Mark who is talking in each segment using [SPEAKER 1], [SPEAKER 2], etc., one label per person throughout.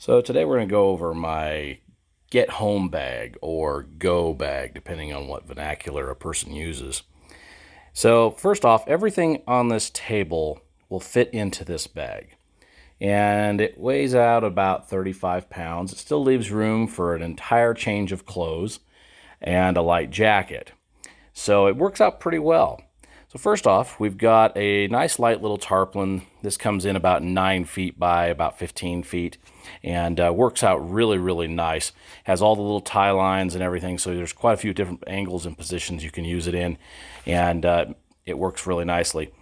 [SPEAKER 1] So today we're going to go over my get home bag or go bag, depending on what vernacular a person uses. So first off, everything on this table will fit into this bag. And it weighs out about 35 pounds. It still leaves room for an entire change of clothes and a light jacket. So it works out pretty well. So first off, we've got a nice light little tarpaulin. This comes in about 9 feet by about 15 feet and works out really, really nice. Has all the little tie lines and everything, so there's quite a few different angles and positions you can use it in, and it works really nicely.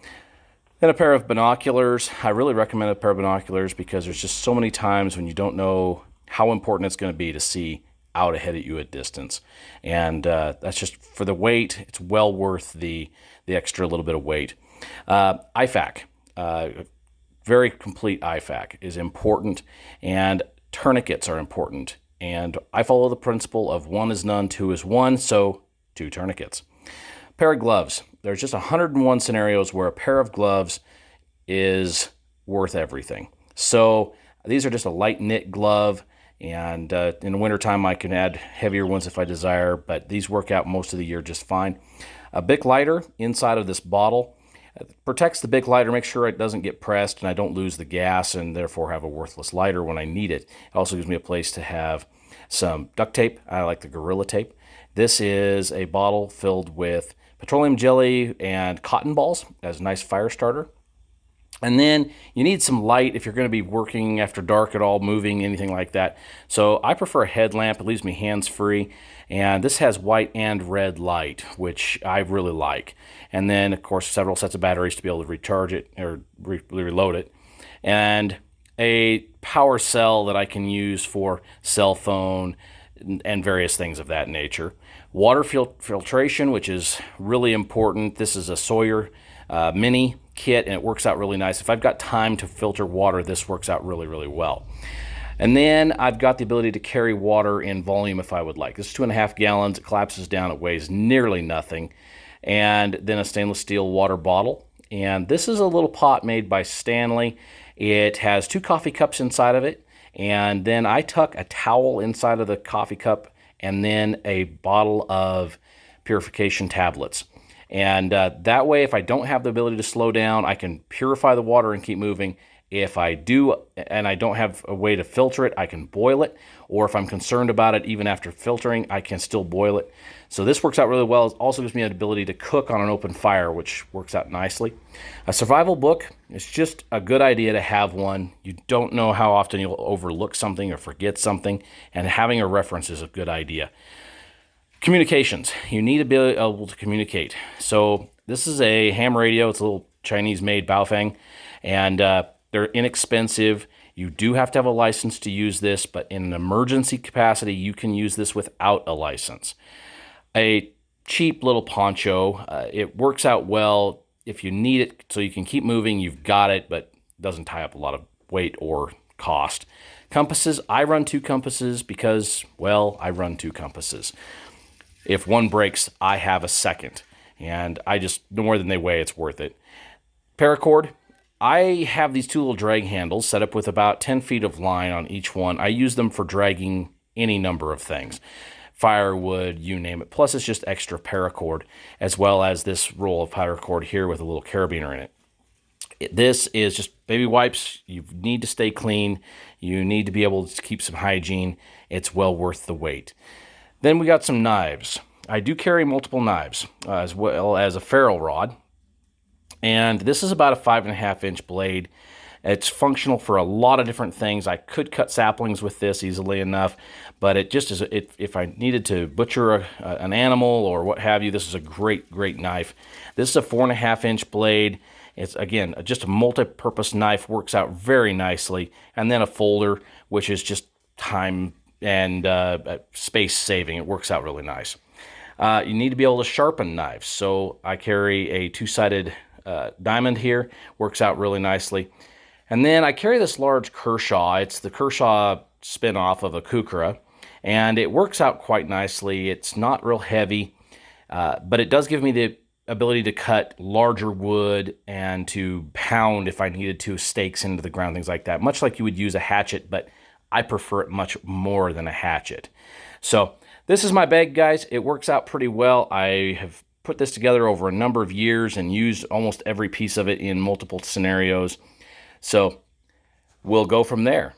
[SPEAKER 1] Then a pair of binoculars. I really recommend a pair of binoculars because there's just so many times when you don't know how important it's going to be to see out ahead at you at distance. And that's just, for the weight, it's well worth the extra little bit of weight. IFAK, very complete IFAK is important, and tourniquets are important. And I follow the principle of one is none, two is one, so 2 tourniquets. Pair of gloves. There's just 101 scenarios where a pair of gloves is worth everything. So these are just a light knit glove, and in the wintertime I can add heavier ones if I desire, but these work out most of the year just fine. A Bic lighter inside of this bottle protects the Bic lighter, make sure it doesn't get pressed and I don't lose the gas and therefore have a worthless lighter when I need it. It also gives me a place to have some duct tape. I like the Gorilla Tape. This is a bottle filled with petroleum jelly and cotton balls as a nice fire starter. And then you need some light if you're going to be working after dark at all, moving, anything like that. So I prefer a headlamp. It leaves me hands-free. And this has white and red light, which I really like. And then, of course, several sets of batteries to be able to recharge it or reload it. And a power cell that I can use for cell phone and various things of that nature. Water filtration, which is really important. This is a Sawyer mini kit, and it works out really nice. If I've got time to filter water, this works out really, really well. And then I've got the ability to carry water in volume if I would like. This is 2.5 gallons. It collapses down. It weighs nearly nothing. And then a stainless steel water bottle. And this is a little pot made by Stanley. It has 2 coffee cups inside of it. And then I tuck a towel inside of the coffee cup and then a bottle of purification tablets. And that way, if I don't have the ability to slow down, I can purify the water and keep moving. If I do and I don't have a way to filter it, I can boil it. Or if I'm concerned about it, even after filtering, I can still boil it. So this works out really well. It also gives me an ability to cook on an open fire, which works out nicely. A survival book is just a good idea to have one. You don't know how often you'll overlook something or forget something, and having a reference is a good idea. Communications. You need to be able to communicate. So this is a ham radio. It's a little Chinese-made Baofeng, and they're inexpensive. You do have to have a license to use this, but in an emergency capacity, you can use this without a license. A cheap little poncho. It works out well if you need it so you can keep moving. You've got it, but it doesn't tie up a lot of weight or cost. Compasses. I run 2 compasses because, well, I run 2 compasses. If one breaks, I have a second. And the more than they weigh, it's worth it. Paracord. I have these 2 little drag handles set up with about 10 feet of line on each one. I use them for dragging any number of things. Firewood, you name it. Plus, it's just extra paracord, as well as this roll of paracord here with a little carabiner in it. This is just baby wipes. You need to stay clean. You need to be able to keep some hygiene. It's well worth the wait. Then we got some knives. I do carry multiple knives, as well as a ferrule rod. And this is about a 5.5-inch blade. It's functional for a lot of different things. I could cut saplings with this easily enough, but it just is, if I needed to butcher an animal or what have you, this is a great, great knife. This is a 4.5-inch blade. It's, again, just a multi-purpose knife, works out very nicely. And then a folder, which is just time and space saving. It works out really nice. You need to be able to sharpen knives. So I carry a 2-sided diamond here. Works out really nicely. And then I carry this large Kershaw. It's the Kershaw spin-off of a Kukra. And it works out quite nicely. It's not real heavy, but it does give me the ability to cut larger wood and to pound, if I needed to, stakes into the ground, things like that. Much like you would use a hatchet, but I prefer it much more than a hatchet. So this is my bag, guys. It works out pretty well. I have put this together over a number of years and used almost every piece of it in multiple scenarios. So we'll go from there.